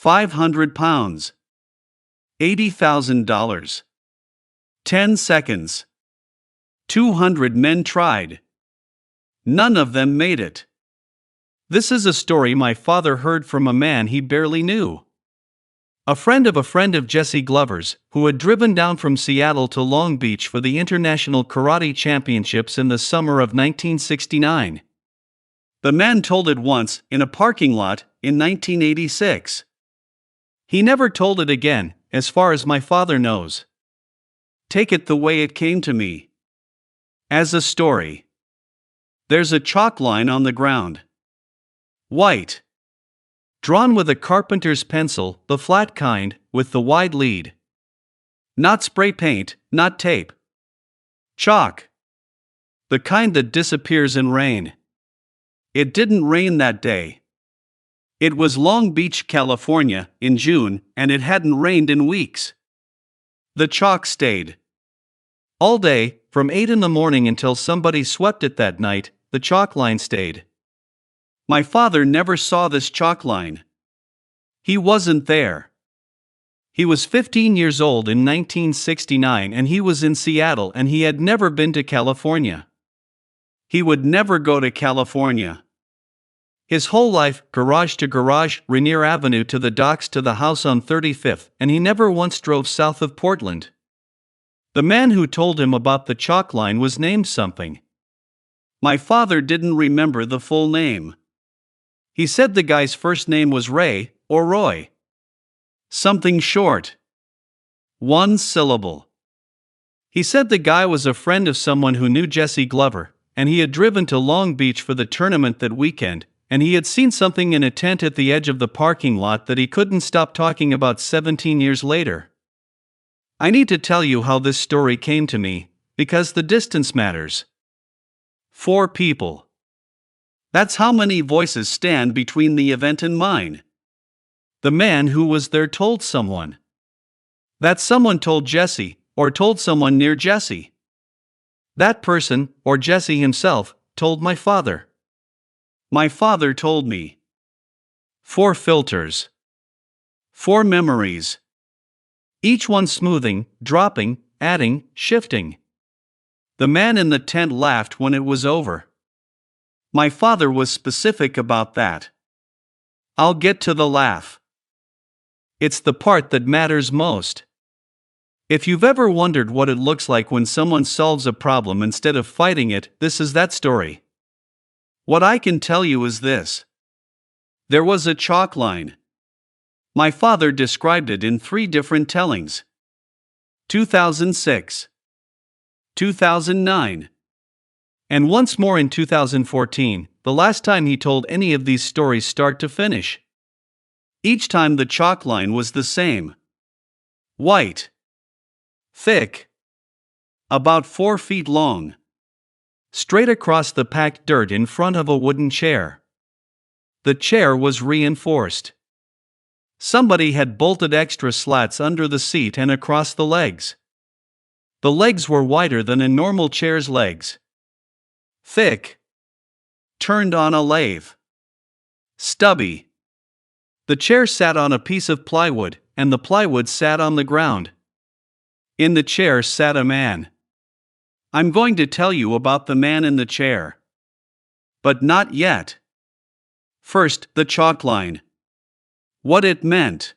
500 pounds. $80,000. 10 seconds. 200 men tried. None of them made it. This is a story my father heard from a man he barely knew. A friend of Jesse Glover's, who had driven down from Seattle to Long Beach for the International Karate Championships in the summer of 1969. The man told it once, in a parking lot, in 1986. He never told it again, as far as my father knows. Take it the way it came to me. As a story. There's a chalk line on the ground. White. Drawn with a carpenter's pencil, the flat kind, with the wide lead. Not spray paint, not tape. Chalk. The kind that disappears in rain. It didn't rain that day. It was Long Beach, California, in June, and it hadn't rained in weeks. The chalk stayed. All day, from 8 in the morning until somebody swept it that night, the chalk line stayed. My father never saw this chalk line. He wasn't there. He was 15 years old in 1969 and he was in Seattle and he had never been to California. He would never go to California. His whole life, garage to garage, Rainier Avenue to the docks to the house on 35th, and he never once drove south of Portland. The man who told him about the chalk line was named something. My father didn't remember the full name. He said the guy's first name was Ray, or Roy. Something short. One syllable. He said the guy was a friend of someone who knew Jesse Glover, and he had driven to Long Beach for the tournament that weekend, and he had seen something in a tent at the edge of the parking lot that he couldn't stop talking about 17 years later. I need to tell you how this story came to me, because the distance matters. 4 people. That's how many voices stand between the event and mine. The man who was there told someone. That someone told Jesse, or told someone near Jesse. That person, or Jesse himself, told my father. My father told me. 4 filters. 4 memories. Each one smoothing, dropping, adding, shifting. The man in the tent laughed when it was over. My father was specific about that. I'll get to the laugh. It's the part that matters most. If you've ever wondered what it looks like when someone solves a problem instead of fighting it, this is that story. What I can tell you is this. There was a chalk line. My father described it in 3 different tellings. 2006. 2009. And once more in 2014, the last time he told any of these stories start to finish. Each time the chalk line was the same. White. Thick. About 4 feet long. Straight across the packed dirt in front of a wooden chair. The chair was reinforced. Somebody had bolted extra slats under the seat and across the legs. The legs were wider than a normal chair's legs. Thick. Turned on a lathe. Stubby. The chair sat on a piece of plywood, and the plywood sat on the ground. In the chair sat a man. I'm going to tell you about the man in the chair. But not yet. First, the chalk line. What it meant.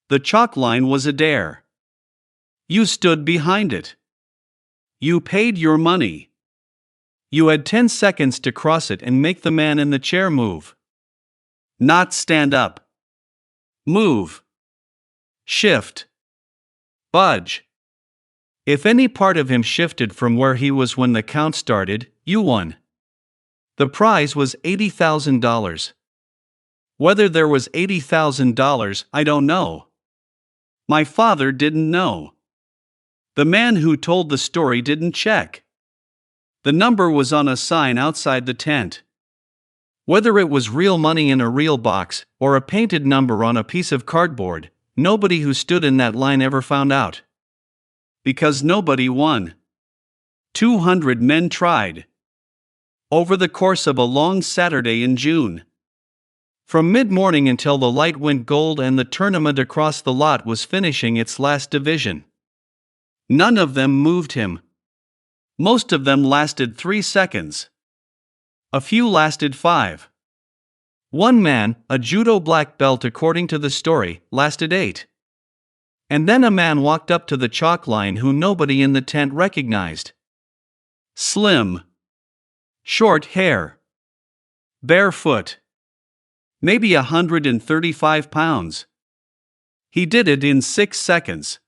The chalk line was a dare. You stood behind it. You paid your money. You had 10 seconds to cross it and make the man in the chair move. Not stand up. Move. Shift. Budge. If any part of him shifted from where he was when the count started, you won. The prize was $80,000. Whether there was $80,000, I don't know. My father didn't know. The man who told the story didn't check. The number was on a sign outside the tent. Whether it was real money in a real box, or a painted number on a piece of cardboard, nobody who stood in that line ever found out. Because nobody won. 200 men tried. Over the course of a long Saturday in June. From mid-morning until the light went gold and the tournament across the lot was finishing its last division. None of them moved him. Most of them lasted 3 seconds. A few lasted 5. One man, a judo black belt according to the story, lasted 8. And then a man walked up to the chalk line who nobody in the tent recognized. Slim. Short hair. Barefoot. Maybe 135 pounds. He did it in 6 seconds.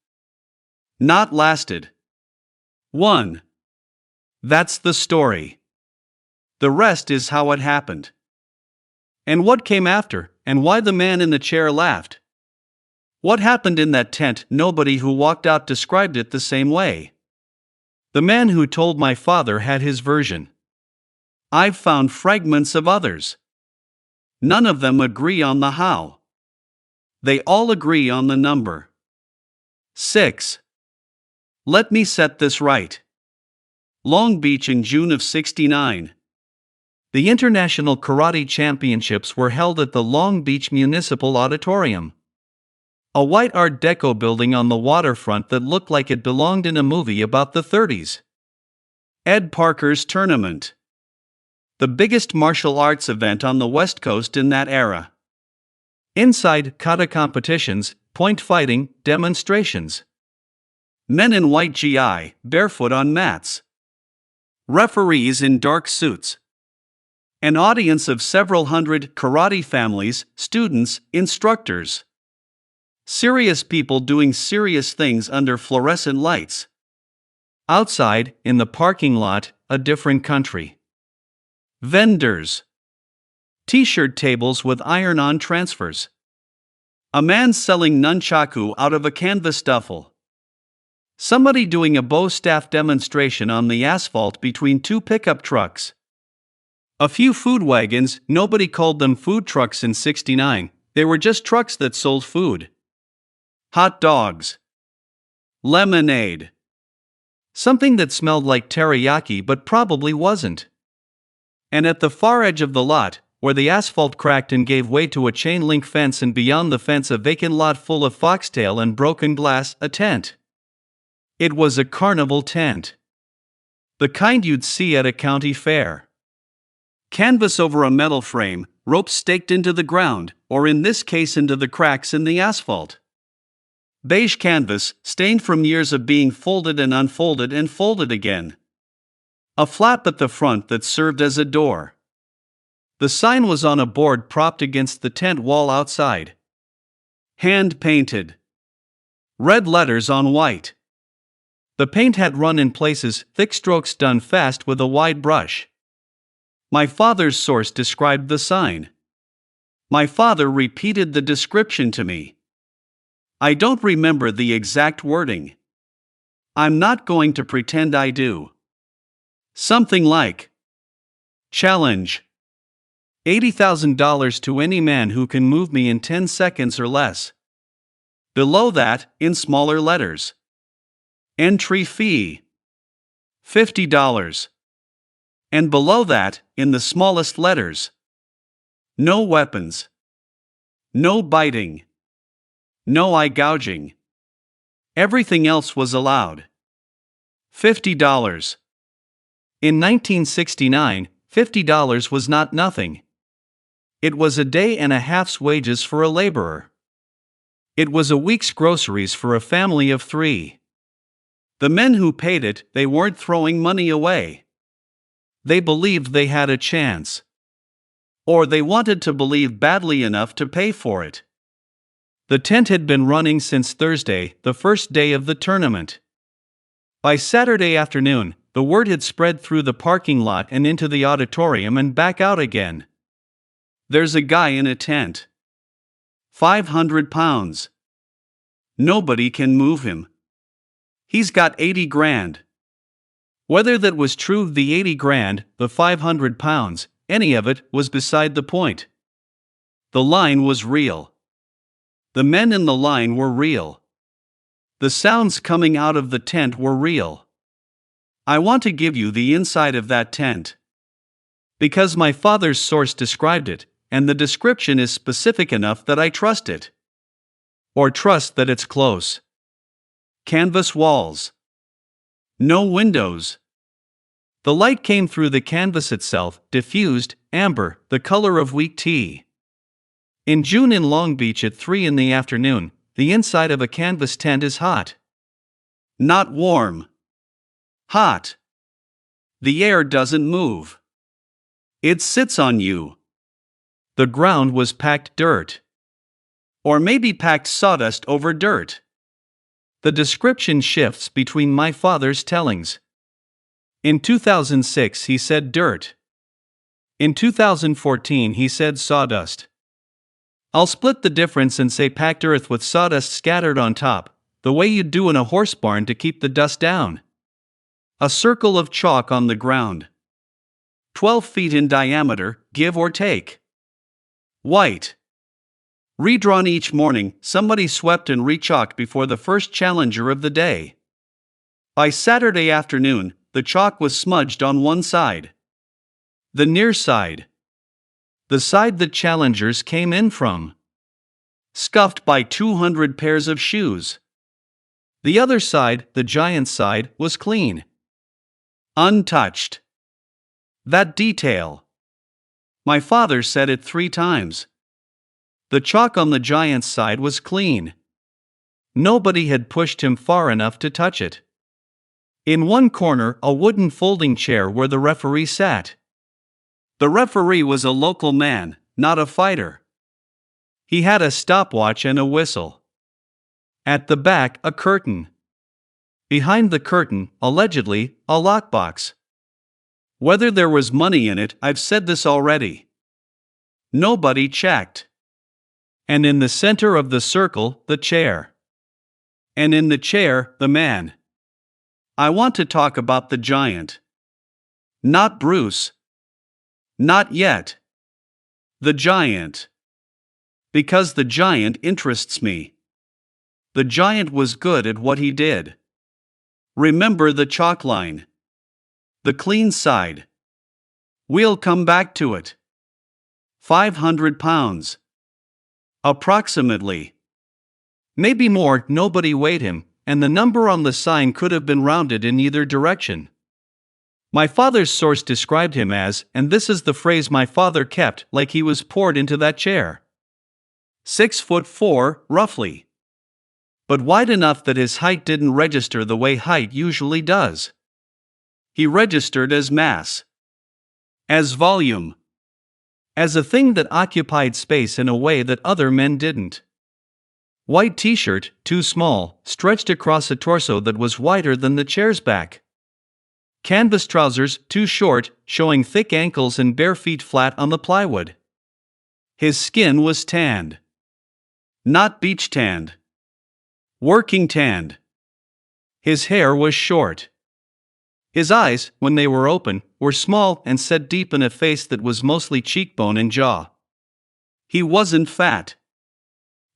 Not lasted. 1. That's the story. The rest is how it happened. And what came after, and why the man in the chair laughed. What happened in that tent, nobody who walked out described it the same way. The man who told my father had his version. I've found fragments of others. None of them agree on the how. They all agree on the number. 6. Let me set this right. Long Beach in June of '69. The International Karate Championships were held at the Long Beach Municipal Auditorium. A white Art Deco building on the waterfront that looked like it belonged in a movie about the '30s. Ed Parker's tournament. The biggest martial arts event on the West Coast in that era. Inside, kata competitions, point fighting, demonstrations. Men in white GI, barefoot on mats. Referees in dark suits. An audience of several hundred karate families, students, instructors. Serious people doing serious things under fluorescent lights. Outside, in the parking lot, a different country. Vendors. T-shirt tables with iron-on transfers. A man selling nunchaku out of a canvas duffel. Somebody doing a bow staff demonstration on the asphalt between 2 pickup trucks. A few food wagons, nobody called them food trucks in '69, they were just trucks that sold food. Hot dogs. Lemonade. Something that smelled like teriyaki but probably wasn't. And at the far edge of the lot, where the asphalt cracked and gave way to a chain-link fence and beyond the fence a vacant lot full of foxtail and broken glass, a tent. It was a carnival tent. The kind you'd see at a county fair. Canvas over a metal frame, ropes staked into the ground, or in this case into the cracks in the asphalt. Beige canvas, stained from years of being folded and folded again. A flap at the front that served as a door. The sign was on a board propped against the tent wall outside. Hand-painted. Red letters on white. The paint had run in places, thick strokes done fast with a wide brush. My father's source described the sign. My father repeated the description to me. I don't remember the exact wording. I'm not going to pretend I do. Something like, challenge. $80,000 to any man who can move me in 10 seconds or less. Below that, in smaller letters. Entry fee. $50. And below that, in the smallest letters. No weapons. No biting. No eye gouging. Everything else was allowed. $50. In 1969, $50 was not nothing. It was a day and a half's wages for a laborer. It was a week's groceries for a family of 3. The men who paid it, they weren't throwing money away. They believed they had a chance. Or they wanted to believe badly enough to pay for it. The tent had been running since Thursday, the first day of the tournament. By Saturday afternoon, the word had spread through the parking lot and into the auditorium and back out again. There's a guy in a tent. 500 pounds. Nobody can move him. He's got 80 grand. Whether that was true, the 80 grand, the 500 pounds, any of it, was beside the point. The line was real. The men in the line were real. The sounds coming out of the tent were real. I want to give you the inside of that tent. Because my father's source described it, and the description is specific enough that I trust it. Or trust that it's close. Canvas walls. No windows. The light came through the canvas itself, diffused, amber, the color of weak tea. In June in Long Beach at 3 in the afternoon, the inside of a canvas tent is hot. Not warm. Hot. The air doesn't move. It sits on you. The ground was packed dirt. Or maybe packed sawdust over dirt. The description shifts between my father's tellings. In 2006 he said dirt. In 2014 he said sawdust. I'll split the difference and say packed earth with sawdust scattered on top, the way you'd do in a horse barn to keep the dust down. A circle of chalk on the ground. 12 feet in diameter, give or take. White. Redrawn each morning, somebody swept and rechalked before the first challenger of the day. By Saturday afternoon, the chalk was smudged on one side. The near side. The side that challengers came in from. Scuffed by 200 pairs of shoes. The other side, the giant side, was clean. Untouched. That detail. My father said it 3 times. The chalk on the giant's side was clean. Nobody had pushed him far enough to touch it. In one corner, a wooden folding chair where the referee sat. The referee was a local man, not a fighter. He had a stopwatch and a whistle. At the back, a curtain. Behind the curtain, allegedly, a lockbox. Whether there was money in it, I've said this already. Nobody checked. And in the center of the circle, the chair. And in the chair, the man. I want to talk about the giant. Not Bruce. Not yet. The giant. Because the giant interests me. The giant was good at what he did. Remember the chalk line. The clean side. We'll come back to it. 500 pounds. Approximately. Maybe more, nobody weighed him, and the number on the sign could have been rounded in either direction. My father's source described him as, and this is the phrase my father kept, like he was poured into that chair. 6'4", roughly. But wide enough that his height didn't register the way height usually does. He registered as mass. As volume. As a thing that occupied space in a way that other men didn't. White t-shirt, too small, stretched across a torso that was wider than the chair's back. Canvas trousers, too short, showing thick ankles and bare feet flat on the plywood. His skin was tanned. Not beach tanned. Working tanned. His hair was short. His eyes, when they were open, were small and set deep in a face that was mostly cheekbone and jaw. He wasn't fat.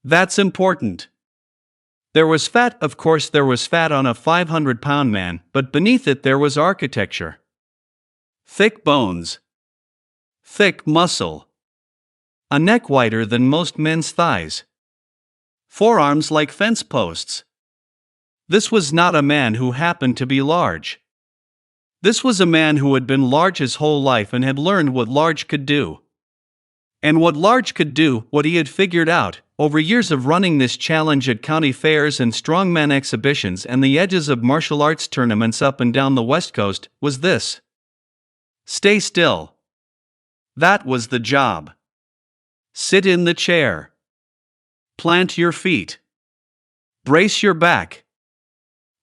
That's important. There was fat, of course there was fat on a 500-pound man, but beneath it there was architecture. Thick bones. Thick muscle. A neck wider than most men's thighs. Forearms like fence posts. This was not a man who happened to be large. This was a man who had been large his whole life and had learned what large could do. And what large could do, what he had figured out, over years of running this challenge at county fairs and strongman exhibitions and the edges of martial arts tournaments up and down the West Coast, was this. Stay still. That was the job. Sit in the chair. Plant your feet. Brace your back.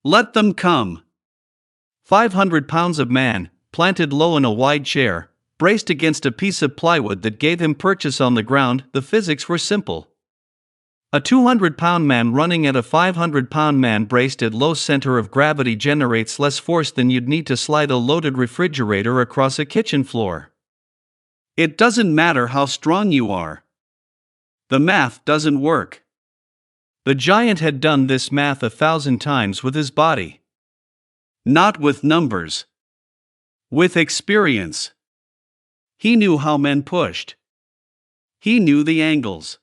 Let them come. 500 pounds of man, planted low in a wide chair, braced against a piece of plywood that gave him purchase on the ground, the physics were simple. A 200-pound man running at a 500-pound man braced at low center of gravity generates less force than you'd need to slide a loaded refrigerator across a kitchen floor. It doesn't matter how strong you are. The math doesn't work. The giant had done this math 1,000 times with his body. Not with numbers. With experience. He knew how men pushed. He knew the angles.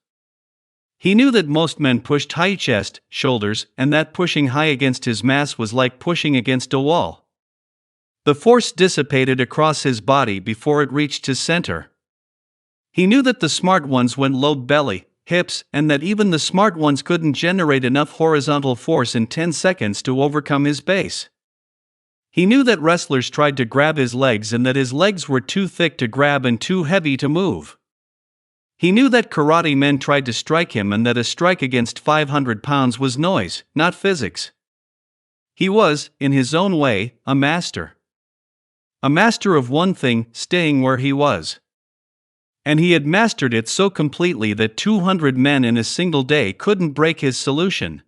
He knew that most men pushed high chest, shoulders, and that pushing high against his mass was like pushing against a wall. The force dissipated across his body before it reached his center. He knew that the smart ones went low belly, hips, and that even the smart ones couldn't generate enough horizontal force in 10 seconds to overcome his base. He knew that wrestlers tried to grab his legs and that his legs were too thick to grab and too heavy to move. He knew that karate men tried to strike him and that a strike against 500 pounds was noise, not physics. He was, in his own way, a master. A master of one thing, staying where he was. And he had mastered it so completely that 200 men in a single day couldn't break his solution.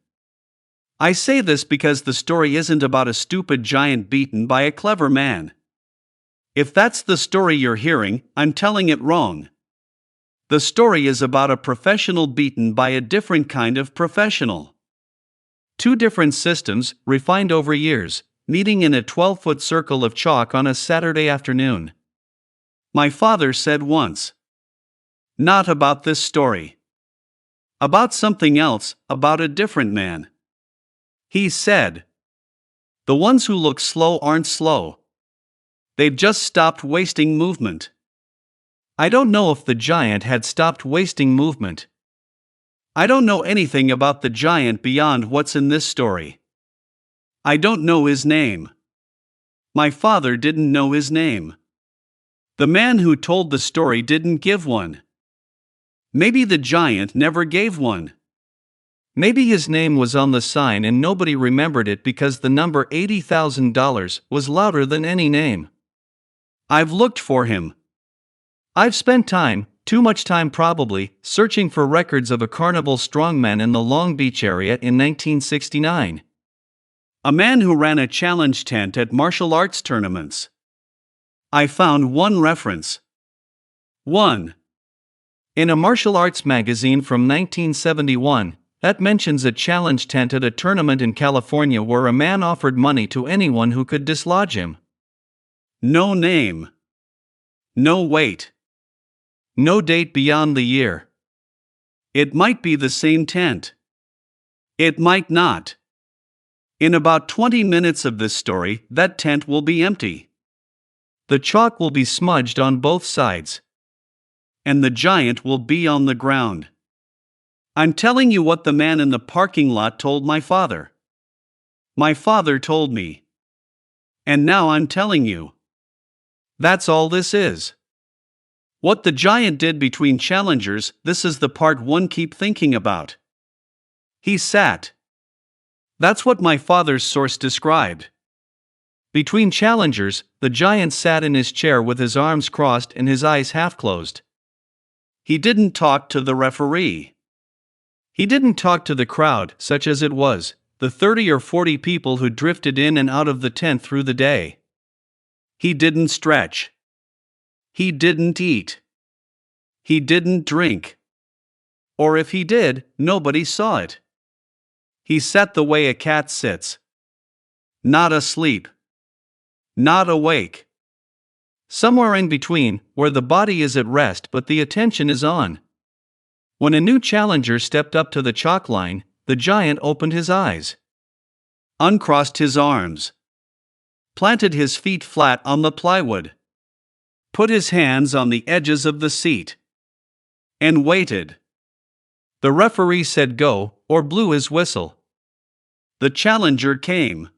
I say this because the story isn't about a stupid giant beaten by a clever man. If that's the story you're hearing, I'm telling it wrong. The story is about a professional beaten by a different kind of professional. Two different systems, refined over years, meeting in a 12-foot circle of chalk on a Saturday afternoon. My father said once. Not about this story. About something else, about a different man. He said, the ones who look slow aren't slow. They've just stopped wasting movement. I don't know if the giant had stopped wasting movement. I don't know anything about the giant beyond what's in this story. I don't know his name. My father didn't know his name. The man who told the story didn't give one. Maybe the giant never gave one. Maybe his name was on the sign and nobody remembered it because the number $80,000 was louder than any name. I've looked for him. I've spent time, too much time probably, searching for records of a carnival strongman in the Long Beach area in 1969. A man who ran a challenge tent at martial arts tournaments. I found one reference. 1. In a martial arts magazine from 1971, that mentions a challenge tent at a tournament in California where a man offered money to anyone who could dislodge him. No name. No weight. No date beyond the year. It might be the same tent. It might not. In about 20 minutes of this story, that tent will be empty. The chalk will be smudged on both sides. And the giant will be on the ground. I'm telling you what the man in the parking lot told my father. My father told me. And now I'm telling you. That's all this is. What the giant did between challengers, this is the part one keep thinking about. He sat. That's what my father's source described. Between challengers, the giant sat in his chair with his arms crossed and his eyes half closed. He didn't talk to the referee. He didn't talk to the crowd, such as it was, the 30 or 40 people who drifted in and out of the tent through the day. He didn't stretch. He didn't eat. He didn't drink. Or if he did, nobody saw it. He sat the way a cat sits. Not asleep. Not awake. Somewhere in between, where the body is at rest but the attention is on. When a new challenger stepped up to the chalk line, the giant opened his eyes. Uncrossed his arms. Planted his feet flat on the plywood. Put his hands on the edges of the seat. And waited. The referee said go, or blew his whistle. The challenger came.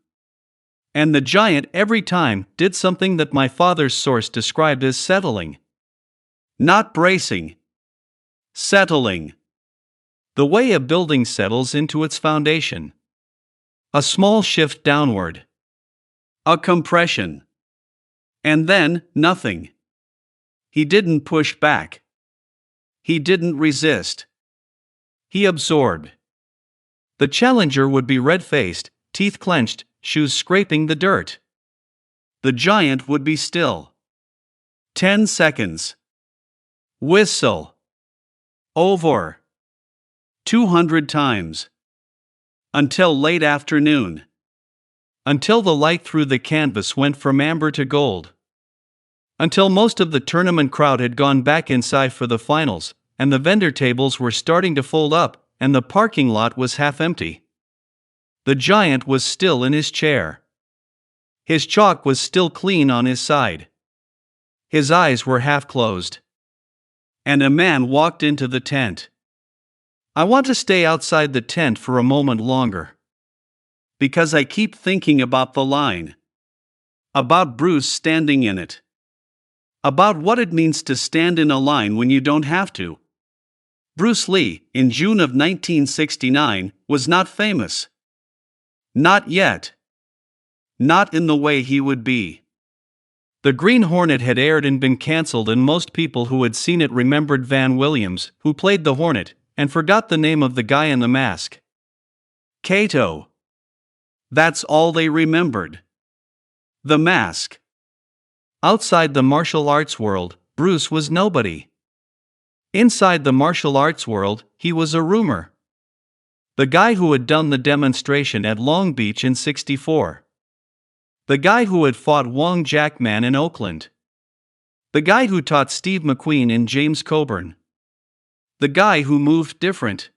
And the giant every time did something that my father's source described as settling. Not bracing. Settling. The way a building settles into its foundation. A small shift downward. A compression. And then, nothing. He didn't push back. He didn't resist. He absorbed. The challenger would be red-faced, teeth clenched, shoes scraping the dirt. The giant would be still. 10 seconds. Whistle. Over. 200 times. Until late afternoon. Until the light through the canvas went from amber to gold. Until most of the tournament crowd had gone back inside for the finals, and the vendor tables were starting to fold up, and the parking lot was half empty. The giant was still in his chair. His chalk was still clean on his side. His eyes were half closed. And a man walked into the tent. I want to stay outside the tent for a moment longer, because I keep thinking about the line. About Bruce standing in it. About what it means to stand in a line when you don't have to. Bruce Lee, in June of 1969, was not famous. Not yet. Not in the way he would be. The Green Hornet had aired and been cancelled, and most people who had seen it remembered Van Williams, who played the Hornet, and forgot the name of the guy in the mask. Kato. That's all they remembered. The mask. Outside the martial arts world, Bruce was nobody. Inside the martial arts world, he was a rumor. The guy who had done the demonstration at Long Beach in '64. The guy who had fought Wong Jackman in Oakland. The guy who taught Steve McQueen in James Coburn. The guy who moved different.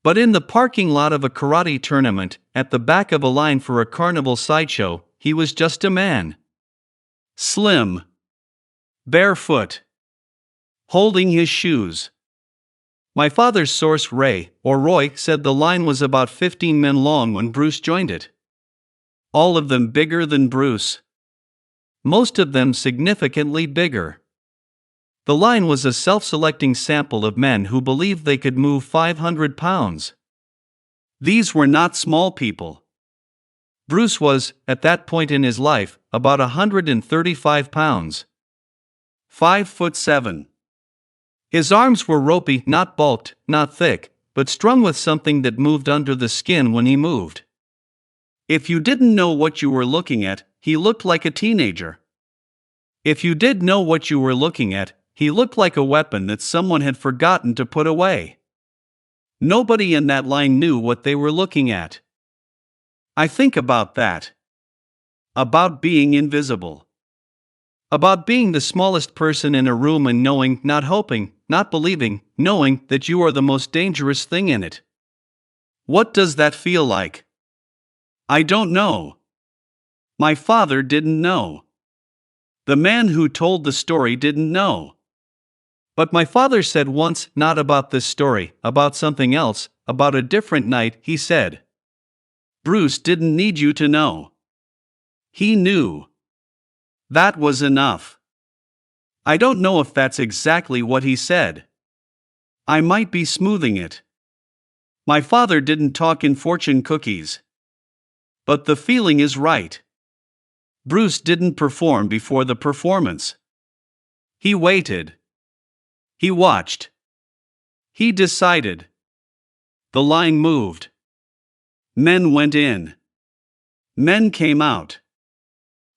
But in the parking lot of a karate tournament, at the back of a line for a carnival sideshow, he was just a man. Slim. Barefoot. Holding his shoes. My father's source Ray, or Roy, said the line was about 15 men long when Bruce joined it. All of them bigger than Bruce. Most of them significantly bigger. The line was a self-selecting sample of men who believed they could move 500 pounds. These were not small people. Bruce was, at that point in his life, about 135 pounds. 5'7". His arms were ropey, not bulked, not thick, but strung with something that moved under the skin when he moved. If you didn't know what you were looking at, he looked like a teenager. If you did know what you were looking at, he looked like a weapon that someone had forgotten to put away. Nobody in that line knew what they were looking at. I think about that. About being invisible. About being the smallest person in a room and knowing, not hoping, not believing, knowing that you are the most dangerous thing in it. What does that feel like? I don't know. My father didn't know. The man who told the story didn't know. But my father said once, not about this story, about something else, about a different night, he said, Bruce didn't need you to know. He knew. That was enough. I don't know if that's exactly what he said. I might be smoothing it. My father didn't talk in fortune cookies. But the feeling is right. Bruce didn't perform before the performance. He waited. He watched. He decided. The line moved. Men went in. Men came out.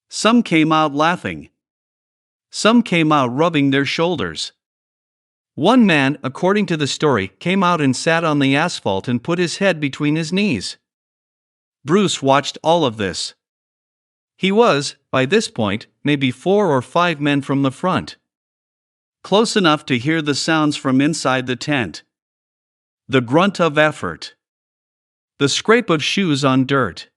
Some came out laughing. Some came out rubbing their shoulders. One man, according to the story, came out and sat on the asphalt and put his head between his knees. Bruce watched all of this. He was, by this point, maybe 4 or 5 men from the front. Close enough to hear the sounds from inside the tent. The grunt of effort. The scrape of shoes on dirt.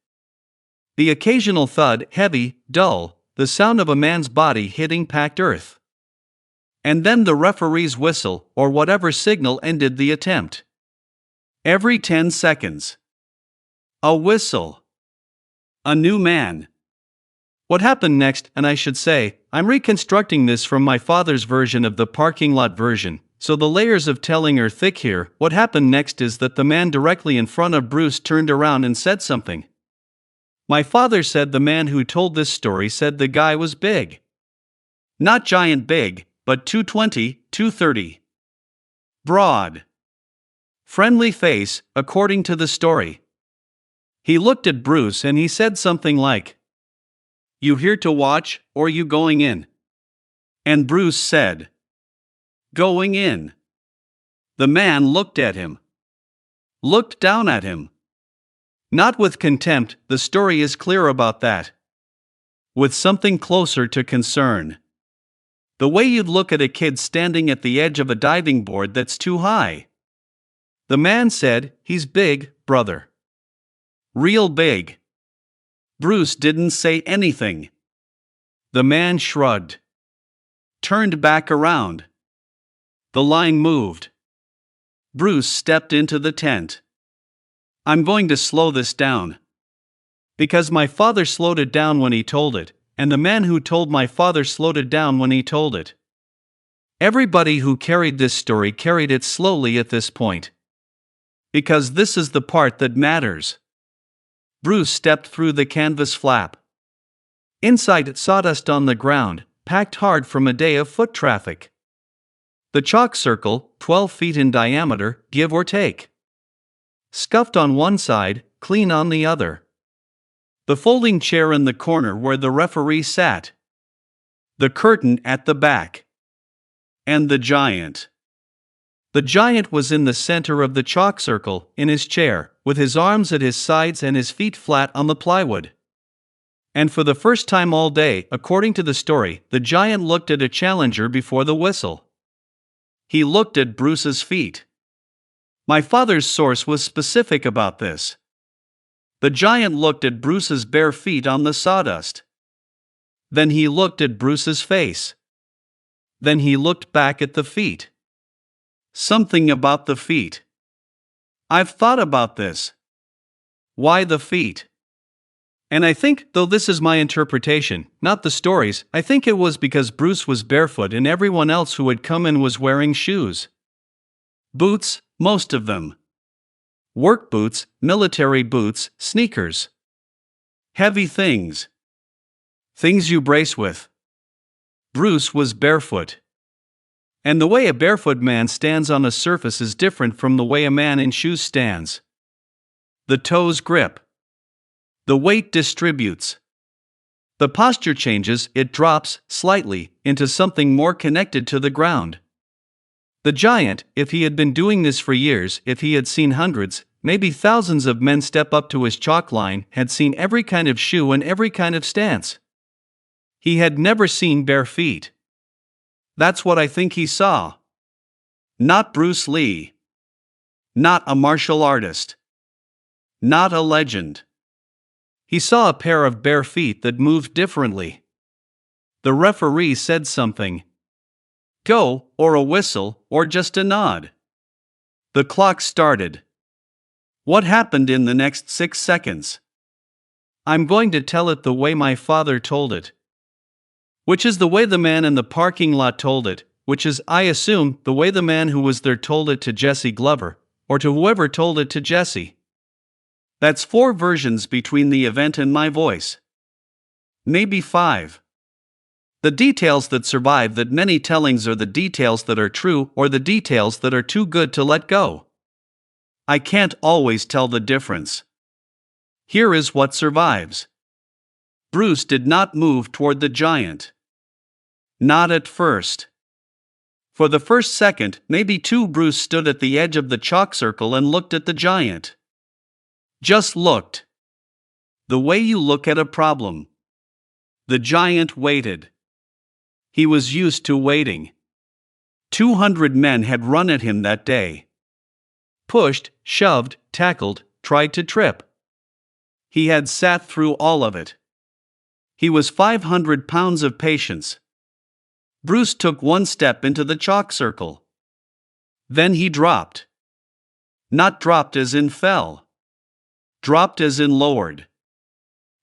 The occasional thud, heavy, dull, the sound of a man's body hitting packed earth. And then the referee's whistle, or whatever signal ended the attempt. Every 10 seconds. A whistle. A new man. What happened next, and I should say, I'm reconstructing this from my father's version of the parking lot version, so the layers of telling are thick here. What happened next is that the man directly in front of Bruce turned around and said something. My father said the man who told this story said the guy was big. Not giant big, but 220, 230. Broad. Friendly face, according to the story. He looked at Bruce and he said something like, "You here to watch, or you going in?" And Bruce said, "Going in." The man looked at him. Looked down at him. Not with contempt, the story is clear about that. With something closer to concern. The way you'd look at a kid standing at the edge of a diving board that's too high. The man said, "He's big, brother. Real big." Bruce didn't say anything. The man shrugged. Turned back around. The line moved. Bruce stepped into the tent. "I'm going to slow this down. Because my father slowed it down when he told it, and the man who told my father slowed it down when he told it. Everybody who carried this story carried it slowly at this point. Because this is the part that matters." Bruce stepped through the canvas flap. Inside, sawdust on the ground, packed hard from a day of foot traffic. The chalk circle, 12 feet in diameter, give or take. Scuffed on one side, clean on the other. The folding chair in the corner where the referee sat. The curtain at the back. And the giant. The giant was in the center of the chalk circle, in his chair, with his arms at his sides and his feet flat on the plywood. And for the first time all day, according to the story, the giant looked at a challenger before the whistle. He looked at Bruce's feet. My father's source was specific about this. The giant looked at Bruce's bare feet on the sawdust. Then he looked at Bruce's face. Then he looked back at the feet. Something about the feet. I've thought about this. Why the feet? And I think, though this is my interpretation, not the story's, I think it was because Bruce was barefoot and everyone else who had come in was wearing shoes. Boots, most of them. Work boots, military boots, sneakers. Heavy things. Things you brace with. Bruce was barefoot. And the way a barefoot man stands on a surface is different from the way a man in shoes stands. The toes grip. The weight distributes. The posture changes, it drops, slightly, into something more connected to the ground. The giant, if he had been doing this for years, if he had seen hundreds, maybe thousands of men step up to his chalk line, had seen every kind of shoe and every kind of stance. He had never seen bare feet. That's what I think he saw. Not Bruce Lee. Not a martial artist. Not a legend. He saw a pair of bare feet that moved differently. The referee said something. Go, or a whistle, or just a nod. The clock started. What happened in the next 6 seconds? I'm going to tell it the way my father told it. Which is the way the man in the parking lot told it, which is, I assume, the way the man who was there told it to Jesse Glover, or to whoever told it to Jesse. That's 4 versions between the event and my voice. Maybe 5. The details that survive that many tellings are the details that are true or the details that are too good to let go. I can't always tell the difference. Here is what survives. Bruce did not move toward the giant. Not at first. For the first second, maybe 2, Bruce stood at the edge of the chalk circle and looked at the giant. Just looked. The way you look at a problem. The giant waited. He was used to waiting. 200 men had run at him that day. Pushed, shoved, tackled, tried to trip. He had sat through all of it. He was 500 pounds of patience. Bruce took 1 step into the chalk circle. Then he dropped. Not dropped as in fell. Dropped as in lowered.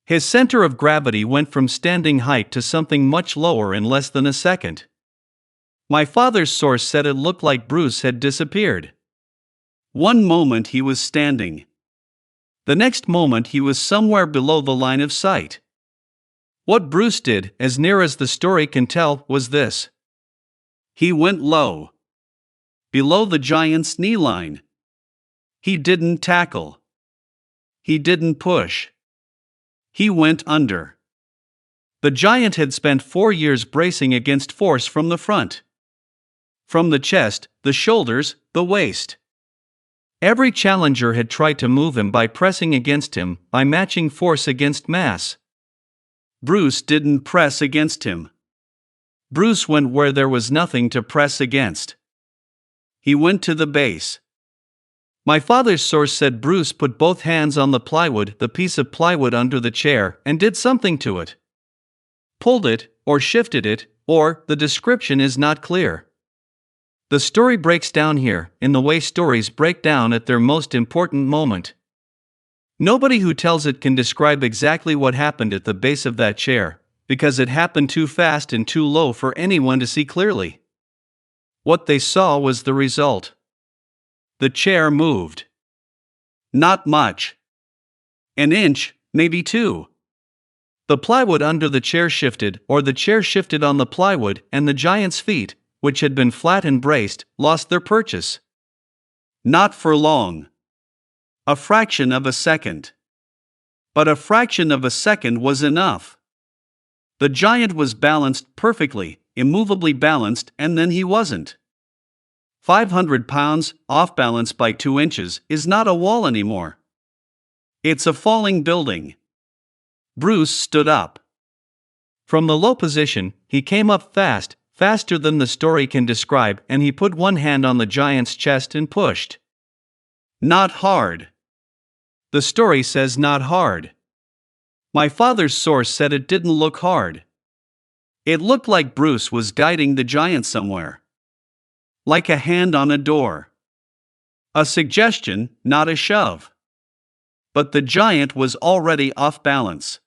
His center of gravity went from standing height to something much lower in less than a second. My father's source said it looked like Bruce had disappeared. One moment he was standing. The next moment he was somewhere below the line of sight. What Bruce did, as near as the story can tell, was this. He went low. Below the giant's knee line. He didn't tackle. He didn't push. He went under. The giant had spent 4 years bracing against force from the front. From the chest, the shoulders, the waist. Every challenger had tried to move him by pressing against him, by matching force against mass. Bruce didn't press against him. Bruce went where there was nothing to press against. He went to the base. My father's source said Bruce put both hands on the piece of plywood under the chair, and did something to it. Pulled it, or shifted it, or the description is not clear. The story breaks down here, in the way stories break down at their most important moment. Nobody who tells it can describe exactly what happened at the base of that chair, because it happened too fast and too low for anyone to see clearly. What they saw was the result. The chair moved. Not much. An inch, maybe two. The plywood under the chair shifted, or the chair shifted on the plywood, and the giant's feet, which had been flat and braced, lost their purchase. Not for long. A fraction of a second. But a fraction of a second was enough. The giant was balanced perfectly, immovably balanced, and then he wasn't. 500 pounds, off balance by 2 inches, is not a wall anymore. It's a falling building. Bruce stood up. From the low position, he came up fast, faster than the story can describe, and he put one hand on the giant's chest and pushed. Not hard. The story says not hard. My father's source said it didn't look hard. It looked like Bruce was guiding the giant somewhere. Like a hand on a door. A suggestion, not a shove. But the giant was already off balance.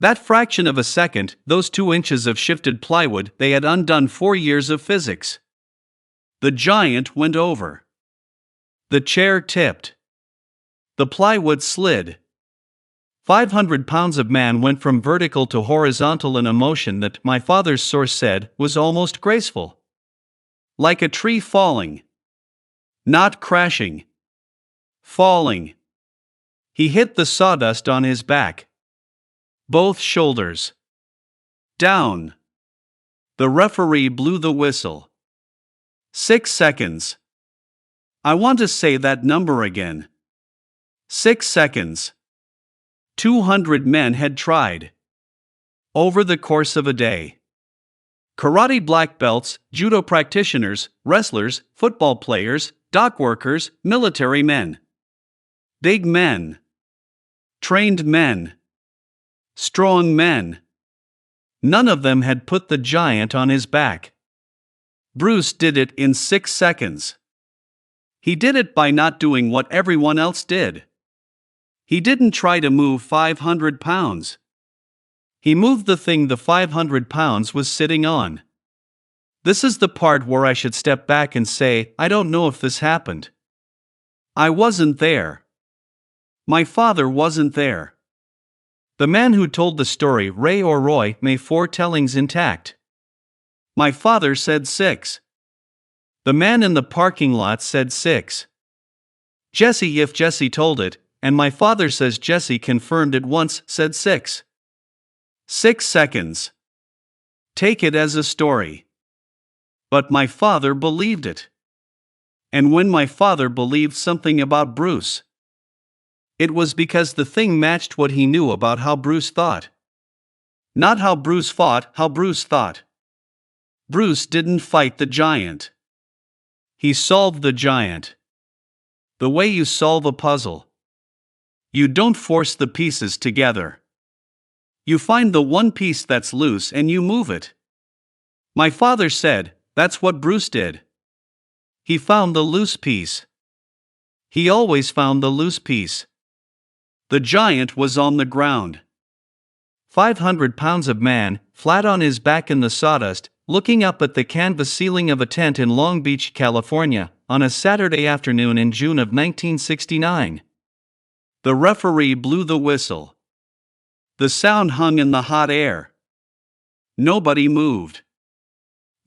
That fraction of a second, those 2 inches of shifted plywood, they had undone 4 years of physics. The giant went over. The chair tipped. The plywood slid. 500 pounds of man went from vertical to horizontal in a motion that, my father's source said, was almost graceful. Like a tree falling. Not crashing. Falling. He hit the sawdust on his back. Both shoulders. Down. The referee blew the whistle. 6 seconds. I want to say that number again. 6 seconds. 200 men had tried. Over the course of a day. Karate black belts, judo practitioners, wrestlers, football players, dock workers, military men. Big men. Trained men. Strong men. None of them had put the giant on his back. Bruce did it in 6 seconds. He did it by not doing what everyone else did. He didn't try to move 500 pounds. He moved the thing the 500 pounds was sitting on. This is the part where I should step back and say, I don't know if this happened. I wasn't there. My father wasn't there. The man who told the story, Ray or Roy, may foretellings intact. My father said 6. The man in the parking lot said 6. Jesse, if Jesse told it, and my father says Jesse confirmed it once, said 6. 6 seconds. Take it as a story. But my father believed it. And when my father believed something about Bruce, it was because the thing matched what he knew about how Bruce thought. Not how Bruce fought, how Bruce thought. Bruce didn't fight the giant. He solved the giant. The way you solve a puzzle. You don't force the pieces together. You find the one piece that's loose and you move it. My father said, that's what Bruce did. He found the loose piece. He always found the loose piece. The giant was on the ground. 500 pounds of man, flat on his back in the sawdust, looking up at the canvas ceiling of a tent in Long Beach, California, on a Saturday afternoon in June of 1969. The referee blew the whistle. The sound hung in the hot air. Nobody moved.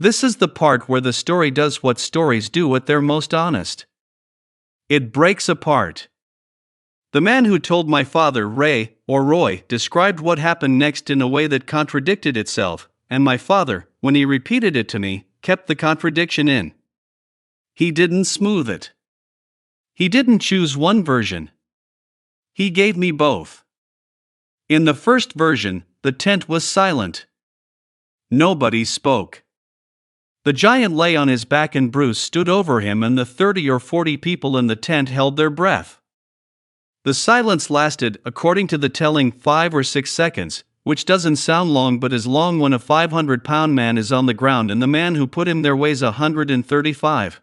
This is the part where the story does what stories do at their most honest. It breaks apart. The man who told my father, Ray, or Roy, described what happened next in a way that contradicted itself, and my father, when he repeated it to me, kept the contradiction in. He didn't smooth it. He didn't choose one version. He gave me both. In the first version, the tent was silent. Nobody spoke. The giant lay on his back and Bruce stood over him, and the 30 or 40 people in the tent held their breath. The silence lasted, according to the telling, 5 or 6 seconds, which doesn't sound long but is long when a 500-pound man is on the ground and the man who put him there weighs 135.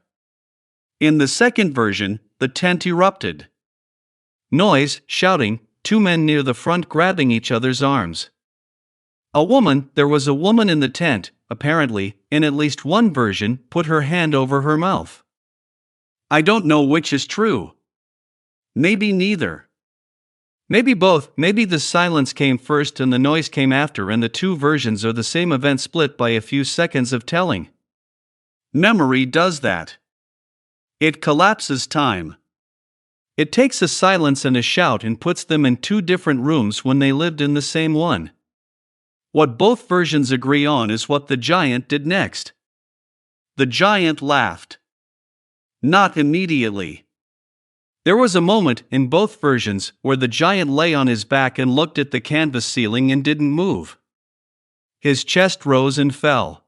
In the second version, the tent erupted. Noise, shouting, 2 men near the front grabbing each other's arms. There was a woman in the tent, apparently, in at least one version, put her hand over her mouth. I don't know which is true. Maybe neither. Maybe both. Maybe the silence came first and the noise came after, and the two versions are the same event split by a few seconds of telling. Memory does that. It collapses time. It takes a silence and a shout and puts them in 2 different rooms when they lived in the same one. What both versions agree on is what the giant did next. The giant laughed. Not immediately. There was a moment in both versions where the giant lay on his back and looked at the canvas ceiling and didn't move. His chest rose and fell.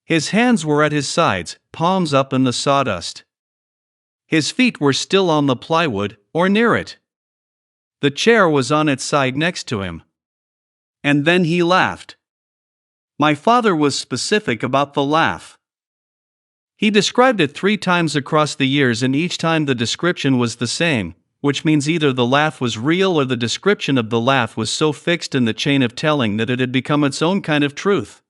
His hands were at his sides, palms up in the sawdust. His feet were still on the plywood, or near it. The chair was on its side next to him. And then he laughed. My father was specific about the laugh. He described it 3 times across the years, and each time the description was the same, which means either the laugh was real or the description of the laugh was so fixed in the chain of telling that it had become its own kind of truth.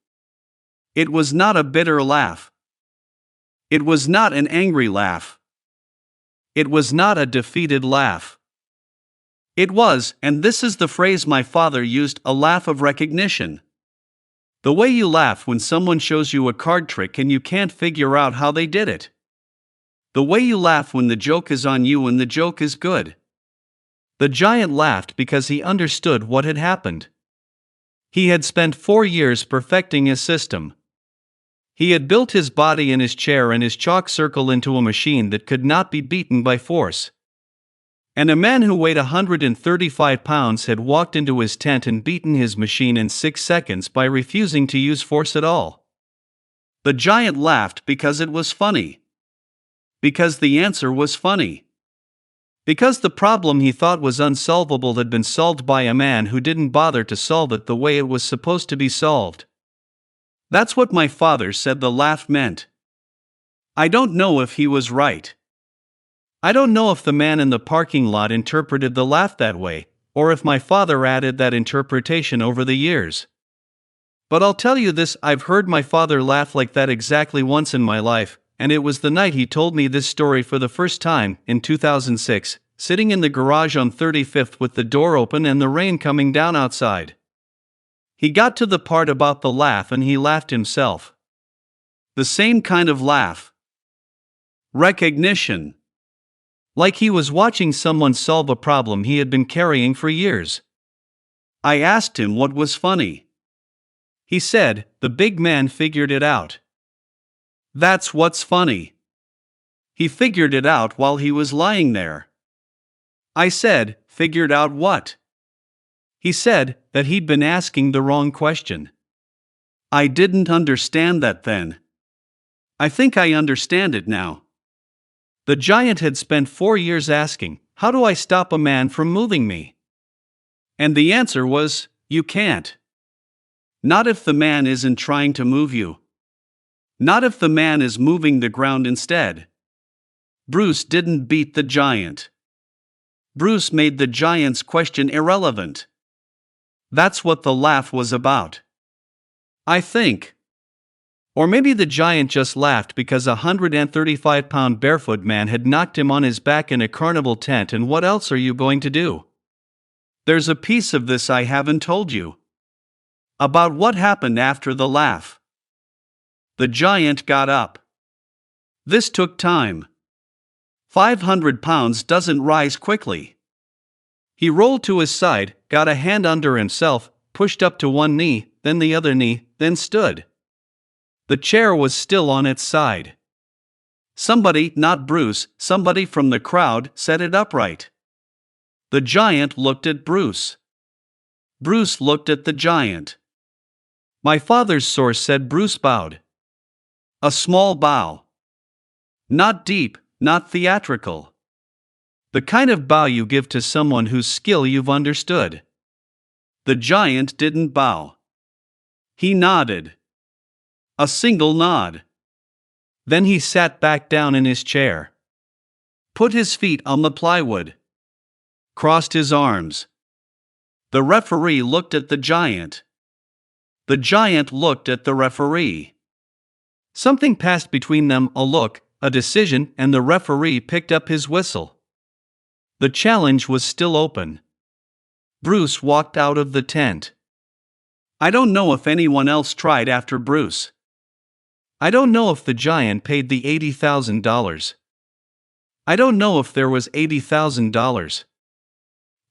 It was not a bitter laugh. It was not an angry laugh. It was not a defeated laugh. It was, and this is the phrase my father used, a laugh of recognition. The way you laugh when someone shows you a card trick and you can't figure out how they did it. The way you laugh when the joke is on you and the joke is good. The giant laughed because he understood what had happened. He had spent 4 years perfecting his system. He had built his body and his chair and his chalk circle into a machine that could not be beaten by force. And a man who weighed 135 pounds had walked into his tent and beaten his machine in 6 seconds by refusing to use force at all. The giant laughed because it was funny. Because the answer was funny. Because the problem he thought was unsolvable had been solved by a man who didn't bother to solve it the way it was supposed to be solved. That's what my father said the laugh meant. I don't know if he was right. I don't know if the man in the parking lot interpreted the laugh that way, or if my father added that interpretation over the years. But I'll tell you this, I've heard my father laugh like that exactly once in my life, and it was the night he told me this story for the first time, in 2006, sitting in the garage on 35th with the door open and the rain coming down outside. He got to the part about the laugh and he laughed himself. The same kind of laugh. Recognition. Like he was watching someone solve a problem he had been carrying for years. I asked him what was funny. He said, the big man figured it out. That's what's funny. He figured it out while he was lying there. I said, figured out what? He said that he'd been asking the wrong question. I didn't understand that then. I think I understand it now. The giant had spent 4 years asking, how do I stop a man from moving me? And the answer was, you can't. Not if the man isn't trying to move you. Not if the man is moving the ground instead. Bruce didn't beat the giant. Bruce made the giant's question irrelevant. That's what the laugh was about. I think. Or maybe the giant just laughed because a 135-pound barefoot man had knocked him on his back in a carnival tent, and what else are you going to do? There's a piece of this I haven't told you. About what happened after the laugh. The giant got up. This took time. 500 pounds doesn't rise quickly. He rolled to his side, got a hand under himself, pushed up to one knee, then the other knee, then stood. The chair was still on its side. Somebody, not Bruce, somebody from the crowd, set it upright. The giant looked at Bruce. Bruce looked at the giant. My father's source said Bruce bowed. A small bow. Not deep, not theatrical. The kind of bow you give to someone whose skill you've understood. The giant didn't bow. He nodded. A single nod. Then he sat back down in his chair. Put his feet on the plywood. Crossed his arms. The referee looked at the giant. The giant looked at the referee. Something passed between them, a look, a decision, and the referee picked up his whistle. The challenge was still open. Bruce walked out of the tent. I don't know if anyone else tried after Bruce. I don't know if the giant paid the $80,000. I don't know if there was $80,000.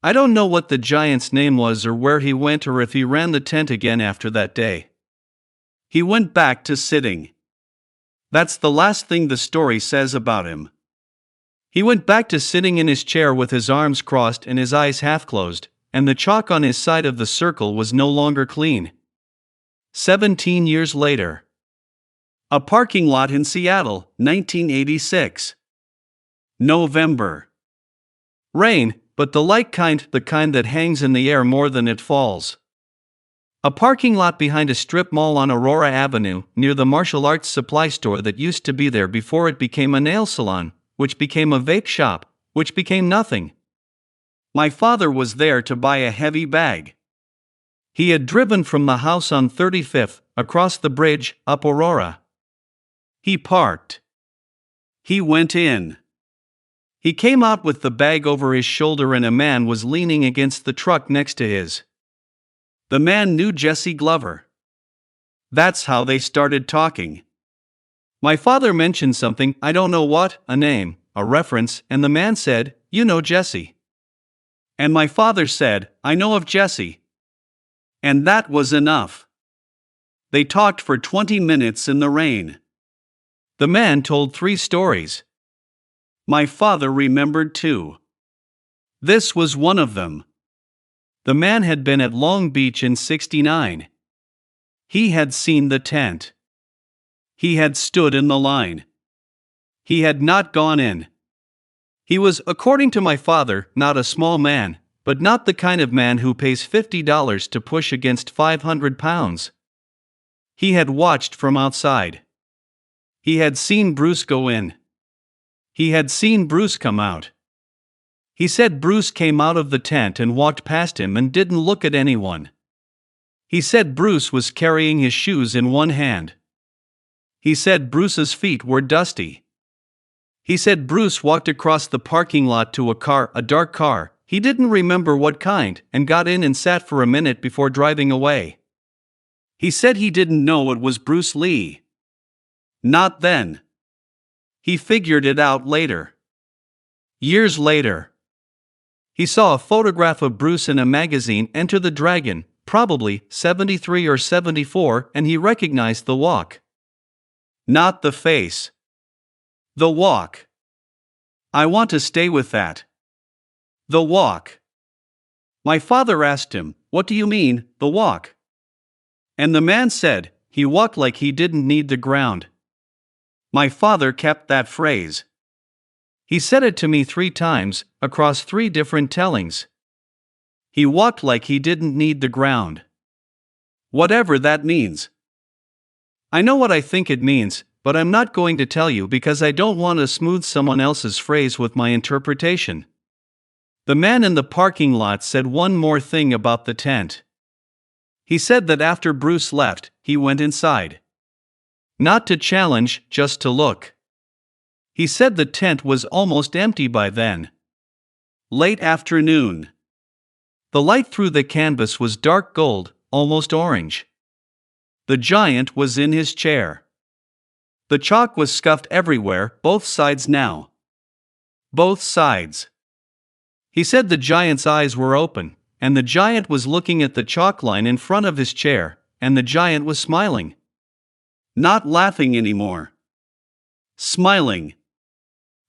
I don't know what the giant's name was or where he went or if he ran the tent again after that day. He went back to sitting. That's the last thing the story says about him. He went back to sitting in his chair with his arms crossed and his eyes half closed, and the chalk on his side of the circle was no longer clean. 17 years later. A parking lot in Seattle, 1986. November. Rain, but the light kind, the kind that hangs in the air more than it falls. A parking lot behind a strip mall on Aurora Avenue, near the martial arts supply store that used to be there before it became a nail salon, which became a vape shop, which became nothing. My father was there to buy a heavy bag. He had driven from the house on 35th, across the bridge, up Aurora. He parked. He went in. He came out with the bag over his shoulder and a man was leaning against the truck next to his. The man knew Jesse Glover. That's how they started talking. My father mentioned something, I don't know what, a name, a reference, and the man said, "You know Jesse." And my father said, "I know of Jesse." And that was enough. They talked for 20 minutes in the rain. The man told 3 stories. My father remembered 2. This was one of them. The man had been at Long Beach in '69. He had seen the tent. He had stood in the line. He had not gone in. He was, according to my father, not a small man, but not the kind of man who pays $50 to push against 500 pounds. He had watched from outside. He had seen Bruce go in. He had seen Bruce come out. He said Bruce came out of the tent and walked past him and didn't look at anyone. He said Bruce was carrying his shoes in one hand. He said Bruce's feet were dusty. He said Bruce walked across the parking lot to a car, a dark car, he didn't remember what kind, and got in and sat for a minute before driving away. He said he didn't know it was Bruce Lee. Not then. He figured it out later. Years later. He saw a photograph of Bruce in a magazine, Enter the Dragon, probably 73 or 74, and he recognized the walk. Not the face. The walk. I want to stay with that. The walk. My father asked him, "What do you mean, the walk?" And the man said, "He walked like he didn't need the ground." My father kept that phrase. He said it to me 3 times, across 3 different tellings. He walked like he didn't need the ground. Whatever that means. I know what I think it means, but I'm not going to tell you because I don't want to smooth someone else's phrase with my interpretation. The man in the parking lot said one more thing about the tent. He said that after Bruce left, he went inside. Not to challenge, just to look. He said the tent was almost empty by then. Late afternoon. The light through the canvas was dark gold, almost orange. The giant was in his chair. The chalk was scuffed everywhere, both sides now. Both sides. He said the giant's eyes were open, and the giant was looking at the chalk line in front of his chair, and the giant was smiling. Not laughing anymore. Smiling.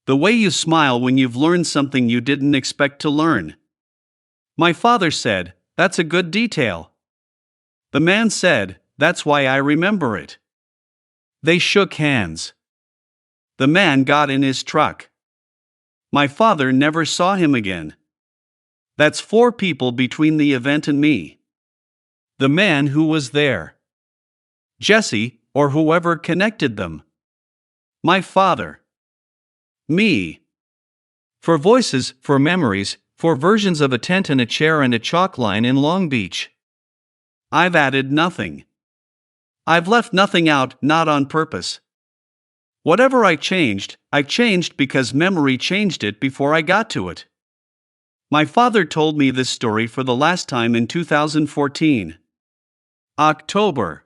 The way you smile when you've learned something you didn't expect to learn. My father said, "That's a good detail." The man said, that's why I remember it. They shook hands. The man got in his truck. My father never saw him again. That's 4 people between the event and me. The man who was there. Jesse, or whoever connected them. My father. Me. For voices, for memories, for versions of a tent and a chair and a chalk line in Long Beach. I've added nothing. I've left nothing out, not on purpose. Whatever I changed because memory changed it before I got to it. My father told me this story for the last time in 2014. October.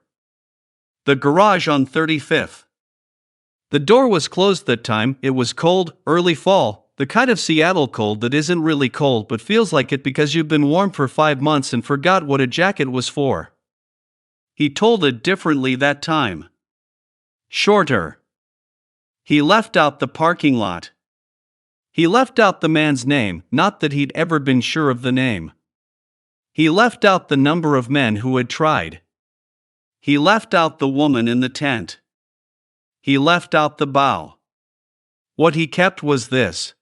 The garage on 35th. The door was closed that time. It was cold, early fall, the kind of Seattle cold that isn't really cold but feels like it because you've been warm for 5 months and forgot what a jacket was for. He told it differently that time. Shorter. He left out the parking lot. He left out the man's name, not that he'd ever been sure of the name. He left out the number of men who had tried. He left out the woman in the tent. He left out the bow. What he kept was this.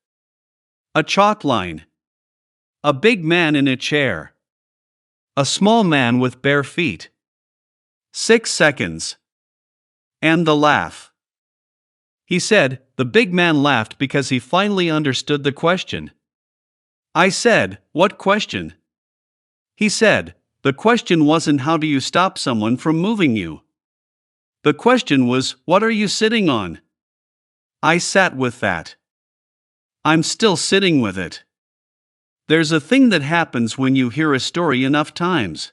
A chalk line. A big man in a chair. A small man with bare feet. 6 seconds. And the laugh. He said, the big man laughed because he finally understood the question. I said, what question? He said, the question wasn't how do you stop someone from moving you. The question was, what are you sitting on? I sat with that. I'm still sitting with it. There's a thing that happens when you hear a story enough times.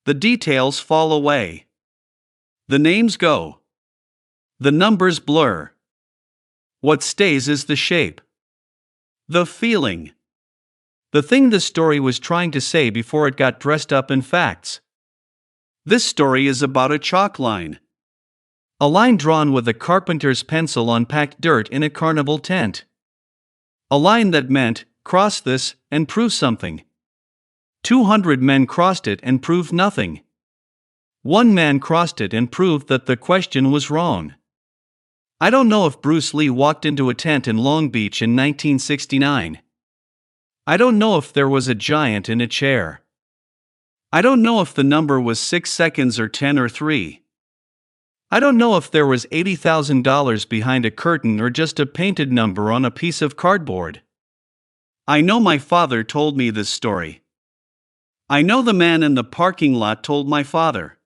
The details fall away. The names go. The numbers blur. What stays is the shape. The feeling. The thing the story was trying to say before it got dressed up in facts. This story is about a chalk line. A line drawn with a carpenter's pencil on packed dirt in a carnival tent. A line that meant, cross this and prove something. 200 men crossed it and proved nothing. 1 man crossed it and proved that the question was wrong. I don't know if Bruce Lee walked into a tent in Long Beach in 1969. I don't know if there was a giant in a chair. I don't know if the number was 6 seconds or 10 or 3. I don't know if there was $80,000 behind a curtain or just a painted number on a piece of cardboard. I know my father told me this story. I know the man in the parking lot told my father.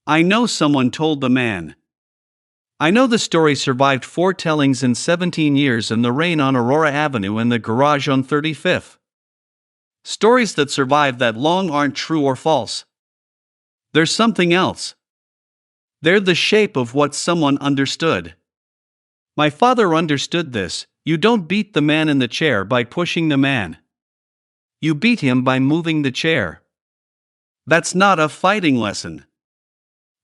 I know someone told the man. I know the story survived 4 tellings in 17 years in the rain on Aurora Avenue and the garage on 35th. Stories that survive that long aren't true or false. There's something else. They're the shape of what someone understood. My father understood this. You don't beat the man in the chair by pushing the man. You beat him by moving the chair. That's not a fighting lesson.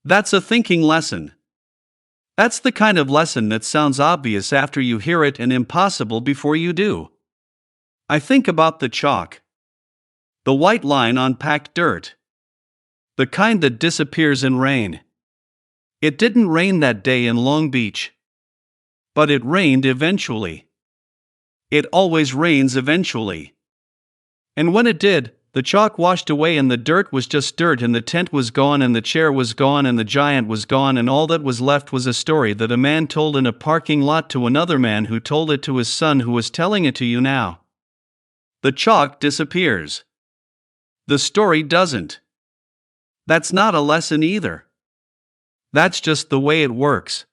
That's a thinking lesson. That's the kind of lesson that sounds obvious after you hear it and impossible before you do. I think about the chalk. The white line on packed dirt. The kind that disappears in rain. It didn't rain that day in Long Beach. But it rained eventually. It always rains eventually. And when it did, the chalk washed away and the dirt was just dirt and the tent was gone and the chair was gone and the giant was gone and all that was left was a story that a man told in a parking lot to another man who told it to his son who was telling it to you now. The chalk disappears. The story doesn't. That's not a lesson either. That's just the way it works.